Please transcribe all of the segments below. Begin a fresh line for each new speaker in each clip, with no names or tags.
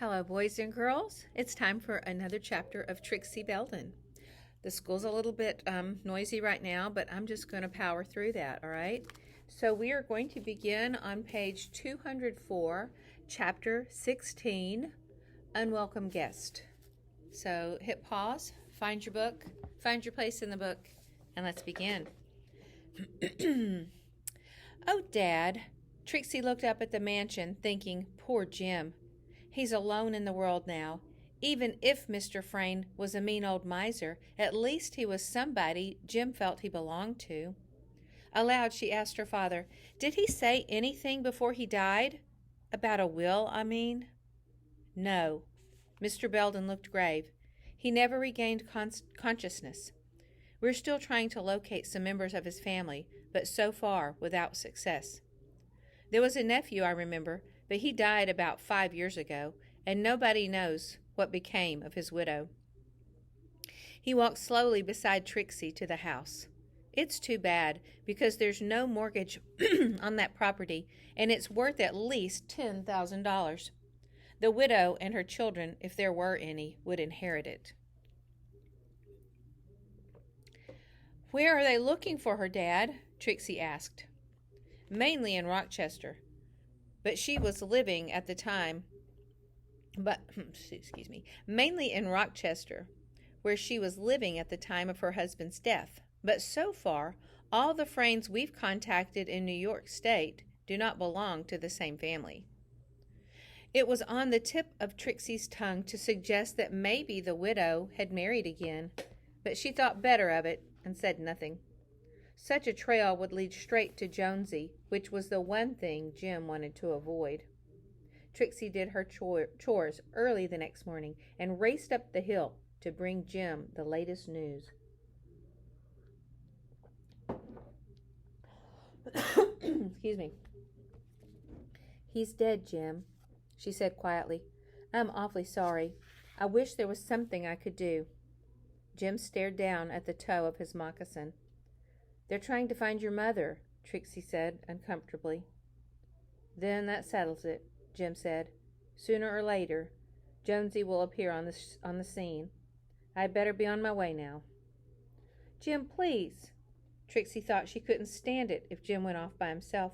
Hello, boys and girls. It's time for another chapter of Trixie Belden. The school's a little bit noisy right now, but I'm just going to power through that, all right? So we are going to begin on page 204, chapter 16, Unwelcome Guest. So hit pause, find your book, find your place in the book, and let's begin. Oh, Dad. Trixie looked up at the mansion, thinking, poor Jim. He's alone in the world now. Even if Mr. Frayne was a mean old miser, at least he was somebody Jim felt he belonged to. Aloud, she asked her father, did he say anything before he died? About a will, I mean? No. Mr. Belden looked grave. He never regained consciousness. We're still trying to locate some members of his family, but so far without success. There was a nephew, I remember, but he died about 5 years ago, and nobody knows what became of his widow. He walked slowly beside Trixie to the house. It's too bad, because there's no mortgage on that property, and it's worth at least $10,000. The widow and her children, if there were any, would inherit it. Where are they looking for her, Dad? Trixie asked. Mainly in Rochester. But she was living at the time, mainly in Rochester, where she was living at the time of her husband's death. But so far, all the Fraynes we've contacted in New York State do not belong to the same family. It was on the tip of Trixie's tongue to suggest that maybe the widow had married again, but she thought better of it and said nothing. Such a trail would lead straight to Jonesy, which was the one thing Jim wanted to avoid. Trixie did her chores early the next morning and raced up the hill to bring Jim the latest news. Excuse me. He's dead, Jim, she said quietly. I'm awfully sorry. I wish there was something I could do. Jim stared down at the toe of his moccasin. They're trying to find your mother, Trixie said uncomfortably. Then that settles it, Jim said. Sooner or later, Jonesy will appear on the scene. I'd better be on my way now. Jim, please. Trixie thought she couldn't stand it if Jim went off by himself.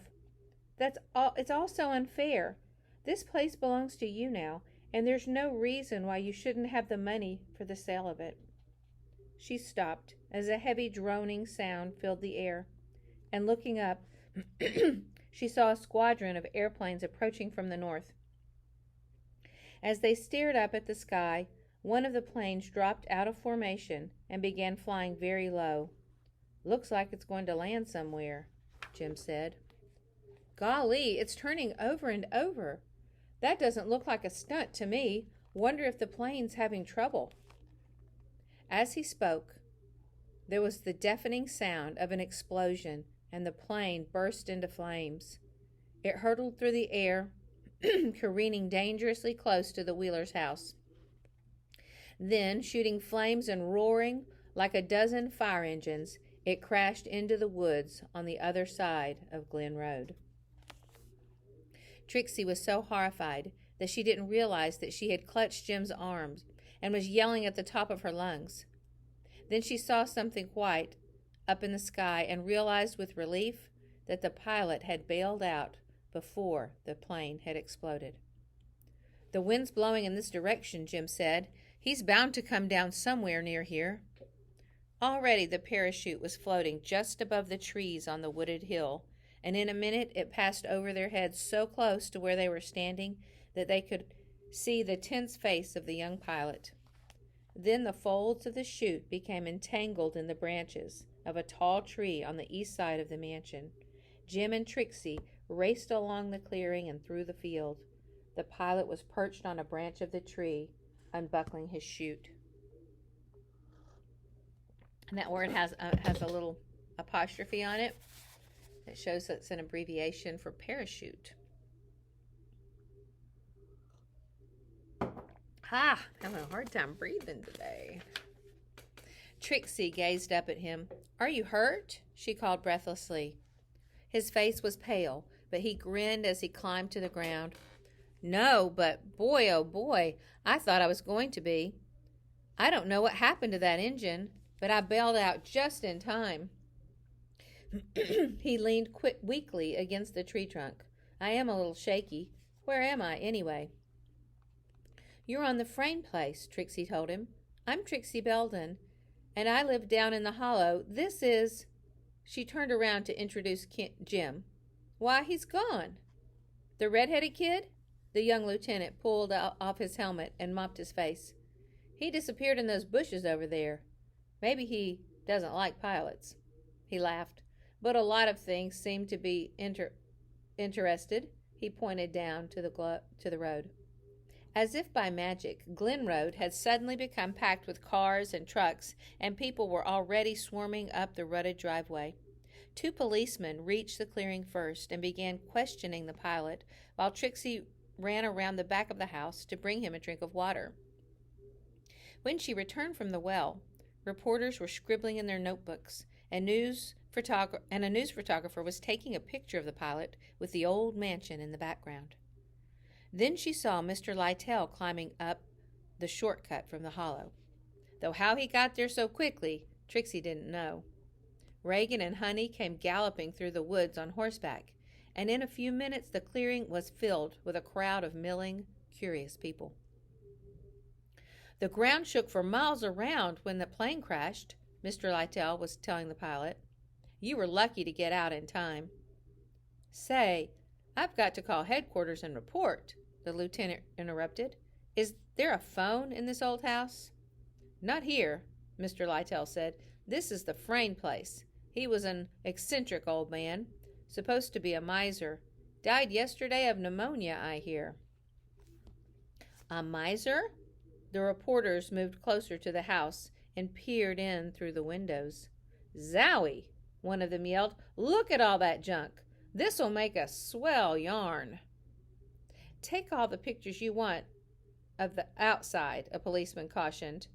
It's all so unfair. This place belongs to you now, and there's no reason why you shouldn't have the money for the sale of it. She stopped as a heavy droning sound filled the air, and looking up, she saw a squadron of airplanes approaching from the north. As they stared up at the sky, one of the planes dropped out of formation and began flying very low. Looks like it's going to land somewhere, Jim said. Golly, it's turning over and over. That doesn't look like a stunt to me. Wonder if the plane's having trouble. As he spoke, there was the deafening sound of an explosion, and the plane burst into flames. It hurtled through the air, careening dangerously close to the Wheelers' house. Then, shooting flames and roaring like a dozen fire engines, it crashed into the woods on the other side of Glen Road. Trixie was so horrified that she didn't realize that she had clutched Jim's arms and was yelling at the top of her lungs. Then she saw something white up in the sky and realized with relief that the pilot had bailed out before the plane had exploded. The wind's blowing in this direction, Jim said. He's bound to come down somewhere near here. Already the parachute was floating just above the trees on the wooded hill, and in a minute it passed over their heads so close to where they were standing that they could see the tense face of the young pilot. Then the folds of the chute became entangled in the branches of a tall tree on the east side of the mansion. Jim and Trixie raced along the clearing and through the field. The pilot was perched on a branch of the tree, unbuckling his chute. And that word has a little apostrophe on it. It shows that it's an abbreviation for parachute. Having a hard time breathing today. Trixie gazed up at him. Are you hurt? She called breathlessly. His face was pale, but he grinned as he climbed to the ground. No, but boy, oh boy, I thought I was going to be. I don't know what happened to that engine, but I bailed out just in time. He leaned weakly against the tree trunk. I am a little shaky. Where am I, anyway? You're on the Frame place, Trixie told him. I'm Trixie Belden, and I live down in the hollow. This is... She turned around to introduce Jim. Why, he's gone. The red-headed kid? The young lieutenant pulled off his helmet and mopped his face. He disappeared in those bushes over there. Maybe he doesn't like pilots. He laughed. But a lot of things seem to be interested. He pointed down to the road. As if by magic, Glen Road had suddenly become packed with cars and trucks, and people were already swarming up the rutted driveway. 2 policemen reached the clearing first and began questioning the pilot, while Trixie ran around the back of the house to bring him a drink of water. When she returned from the well, reporters were scribbling in their notebooks, and a news photographer was taking a picture of the pilot with the old mansion in the background. Then she saw Mr. Lytell climbing up the shortcut from the hollow. Though how he got there so quickly, Trixie didn't know. Reagan and Honey came galloping through the woods on horseback, and in a few minutes the clearing was filled with a crowd of milling, curious people. The ground shook for miles around when the plane crashed, Mr. Lytell was telling the pilot. You were lucky to get out in time. Say, I've got to call headquarters and report, the lieutenant interrupted. Is there a phone in this old house? Not here, Mr. Lytell said. This is the Frame place. He was an eccentric old man, supposed to be a miser. Died yesterday of pneumonia, I hear. A miser? The reporters moved closer to the house and peered in through the windows. Zowie, one of them yelled. Look at all that junk. This'll make a swell yarn. Take all the pictures you want of the outside, a policeman cautioned.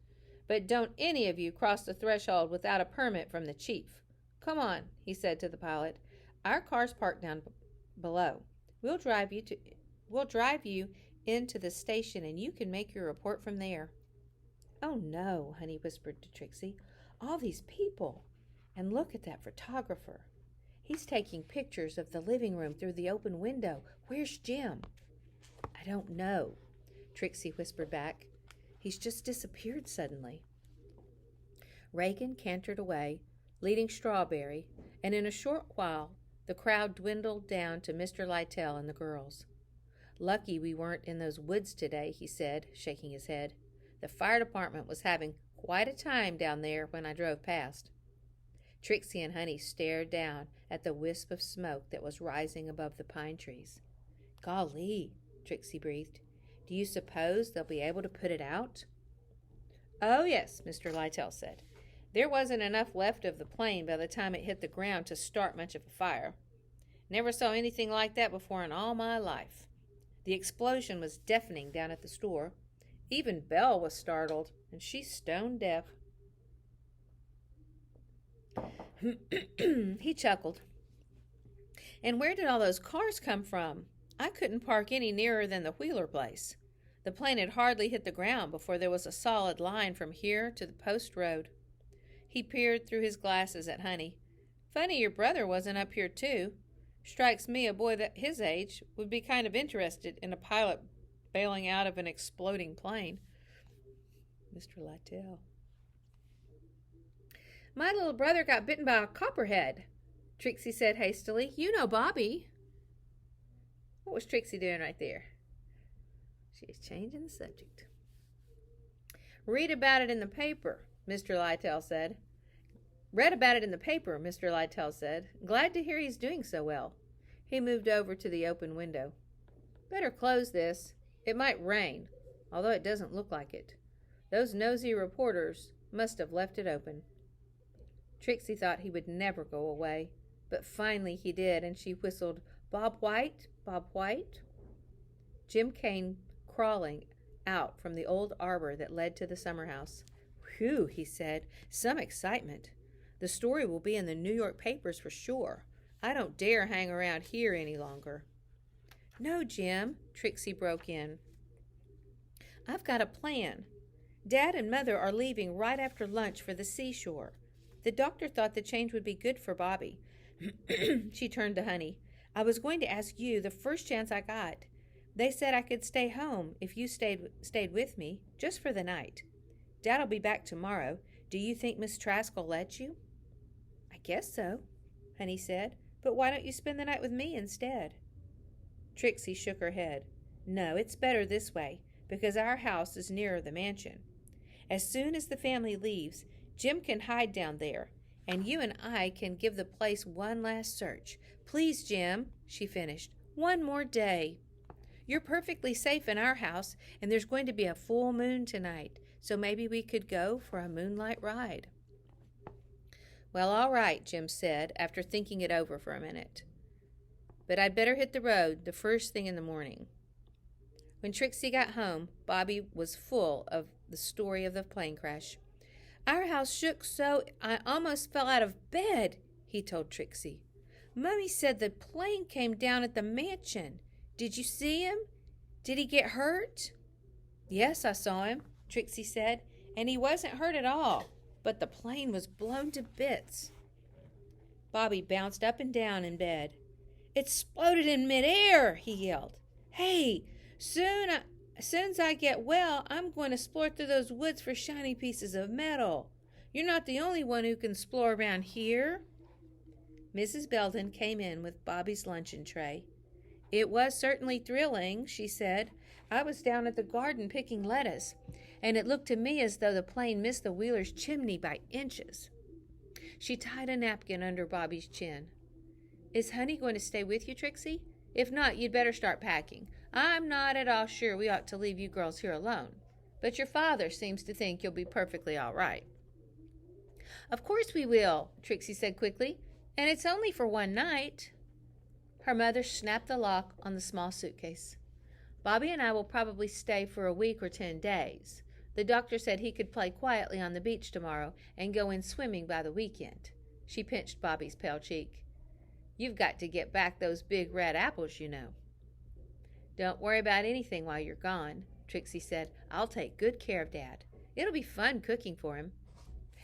But don't any of you cross the threshold without a permit from the chief. Come on, he said to the pilot. Our car's parked down below. We'll drive you into the station and you can make your report from there. Oh no, Honey whispered to Trixie. All these people. And look at that photographer. He's taking pictures of the living room through the open window. Where's Jim? I don't know, Trixie whispered back. He's just disappeared suddenly. Reagan cantered away, leading Strawberry, and in a short while the crowd dwindled down to Mr. Lytell and the girls. Lucky we weren't in those woods today, he said, shaking his head. The fire department was having quite a time down there when I drove past. Trixie and Honey stared down at the wisp of smoke that was rising above the pine trees. Golly, Trixie breathed. Do you suppose they'll be able to put it out? Oh, yes, Mr. Lytell said. There wasn't enough left of the plane by the time it hit the ground to start much of a fire. Never saw anything like that before in all my life. The explosion was deafening down at the store. Even Belle was startled, and she's stone deaf. He chuckled. And where did all those cars come from? I couldn't park any nearer than the Wheeler place. The plane had hardly hit the ground before there was a solid line from here to the post road. He peered through his glasses at Honey. Funny your brother wasn't up here too. Strikes me a boy that his age would be kind of interested in a pilot bailing out of an exploding plane. Mr. Lytell. My little brother got bitten by a copperhead, Trixie said hastily. You know Bobby. What was Trixie doing right there? She's changing the subject. Read about it in the paper, Mr. Lytell said. Read about it in the paper, Mr. Lytell said. Glad to hear he's doing so well. He moved over to the open window. Better close this. It might rain, although it doesn't look like it. Those nosy reporters must have left it open. Trixie thought he would never go away, but finally he did, and she whistled, Bob White, Bob White. Jim came crawling out from the old arbor that led to the summer house. Whew, he said, some excitement. The story will be in the New York papers for sure. I don't dare hang around here any longer. No, Jim, Trixie broke in. I've got a plan. Dad and Mother are leaving right after lunch for the seashore. The doctor thought the change would be good for Bobby. She turned to Honey. I was going to ask you the first chance I got. They said I could stay home if you stayed with me, just for the night. Dad'll be back tomorrow. Do you think Miss Trask will let you? I guess so, Honey said. But why don't you spend the night with me instead? Trixie shook her head. No, it's better this way, because our house is nearer the mansion. As soon as the family leaves, Jim can hide down there, and you and I can give the place one last search. Please, Jim, she finished, one more day. You're perfectly safe in our house, and there's going to be a full moon tonight, so maybe we could go for a moonlight ride. Well, all right, Jim said, after thinking it over for a minute. But I'd better hit the road the first thing in the morning. When Trixie got home, Bobby was full of the story of the plane crash. Our house shook so I almost fell out of bed, he told Trixie. Mummy said the plane came down at the mansion. Did you see him? Did he get hurt? Yes, I saw him, Trixie said, and he wasn't hurt at all, but the plane was blown to bits. Bobby bounced up and down in bed. It exploded in midair, he yelled. Hey, soon as I get well, I'm going to explore through those woods for shiny pieces of metal. You're not the only one who can explore around here. Mrs. Belden came in with Bobby's luncheon tray. It was certainly thrilling, she said. I was down at the garden picking lettuce, and it looked to me as though the plane missed the Wheelers' chimney by inches. She tied a napkin under Bobby's chin. Is Honey going to stay with you, Trixie? If not, you'd better start packing. I'm not at all sure we ought to leave you girls here alone, but your father seems to think you'll be perfectly all right. Of course we will, Trixie said quickly, and it's only for one night. Her mother snapped the lock on the small suitcase. Bobby and I will probably stay for a week or 10 days. The doctor said he could play quietly on the beach tomorrow and go in swimming by the weekend. She pinched Bobby's pale cheek. You've got to get back those big red apples, you know. Don't worry about anything while you're gone, Trixie said. I'll take good care of Dad. It'll be fun cooking for him.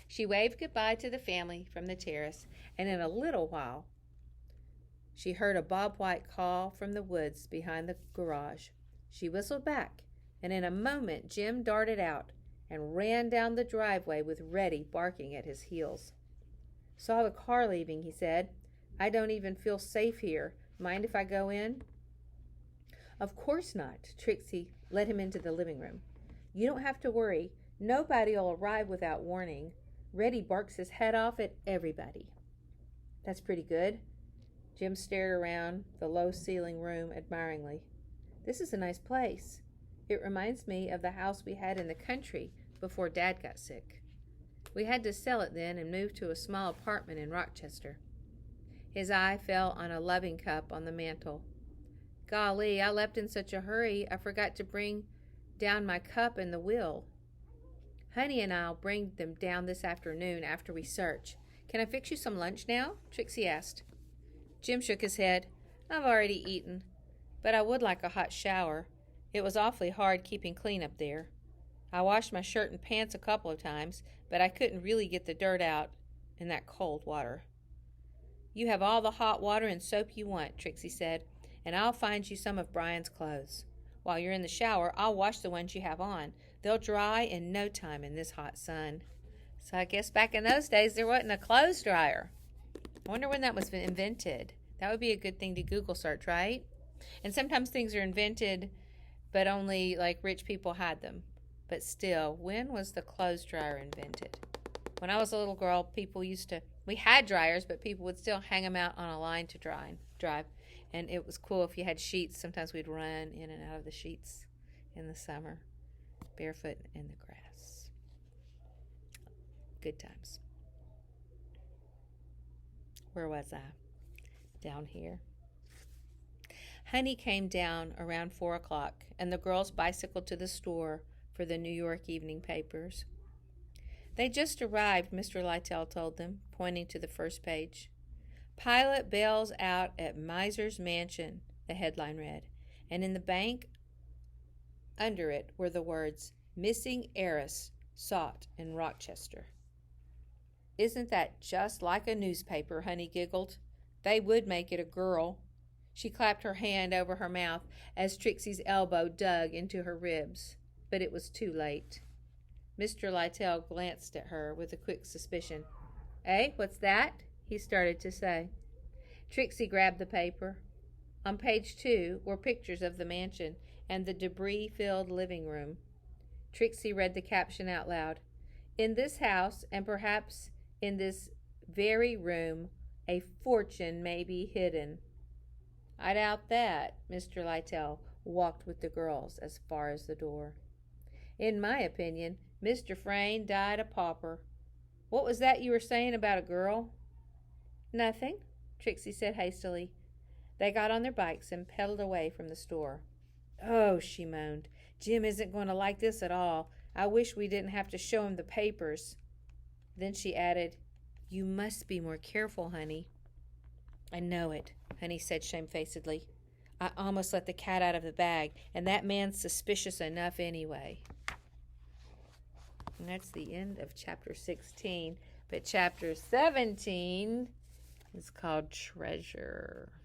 She waved goodbye to the family from the terrace, and in a little while, she heard a Bob White call from the woods behind the garage. She whistled back, and in a moment Jim darted out and ran down the driveway with Reddy barking at his heels. Saw the car leaving, he said. I don't even feel safe here. Mind if I go in? Of course not. Trixie led him into the living room. You don't have to worry. Nobody'll arrive without warning. Reddy barks his head off at everybody. That's pretty good. Jim stared around the low-ceiling room admiringly. This is a nice place. It reminds me of the house we had in the country before Dad got sick. We had to sell it then and move to a small apartment in Rochester. His eye fell on a loving cup on the mantel. Golly, I left in such a hurry, I forgot to bring down my cup and the wheel. Honey and I'll bring them down this afternoon after we search. Can I fix you some lunch now? Trixie asked. Jim shook his head. I've already eaten, but I would like a hot shower. It was awfully hard keeping clean up there. I washed my shirt and pants a couple of times, but I couldn't really get the dirt out in that cold water. You have all the hot water and soap you want, Trixie said, and I'll find you some of Brian's clothes. While you're in the shower, I'll wash the ones you have on. They'll dry in no time in this hot sun. So I guess back in those days there wasn't a clothes dryer. I wonder when that was invented. That would be a good thing to Google search, right? And sometimes things are invented, but only like rich people had them. But still, when was the clothes dryer invented? When I was a little girl, we had dryers, but people would still hang them out on a line to dry. And it was cool if you had sheets. Sometimes we'd run in and out of the sheets in the summer, barefoot in the grass. Good times. Where was I? Down here. Honey came down around 4 o'clock, and the girls bicycled to the store for the New York evening papers. They just arrived, Mr. Lytell told them, pointing to the first page. Pilot bails out at Miser's mansion, the headline read. and in the bank under it were the words, "Missing heiress sought in Rochester." "Isn't that just like a newspaper?" Honey giggled. "They would make it a girl." She clapped her hand over her mouth as Trixie's elbow dug into her ribs. But it was too late. Mr. Lytell glanced at her with a quick suspicion. "Eh, what's that?" he started to say. Trixie grabbed the paper. On page 2 were pictures of the mansion and the debris-filled living room. Trixie read the caption out loud. "In this house, and perhaps in this very room, a fortune may be hidden." "I doubt that." Mr. Lytell walked with the girls as far as the door. "In my opinion, Mr. Frayne died a pauper. What was that you were saying about a girl?" "Nothing," Trixie said hastily. They got on their bikes and pedaled away from the store. "Oh," she moaned, "Jim isn't going to like this at all. I wish we didn't have to show him the papers." Then she added, "You must be more careful, honey." "I know it," Honey said shamefacedly. "I almost let the cat out of the bag, and that man's suspicious enough anyway." And that's the end of chapter 16. But chapter 17 is called Treasure.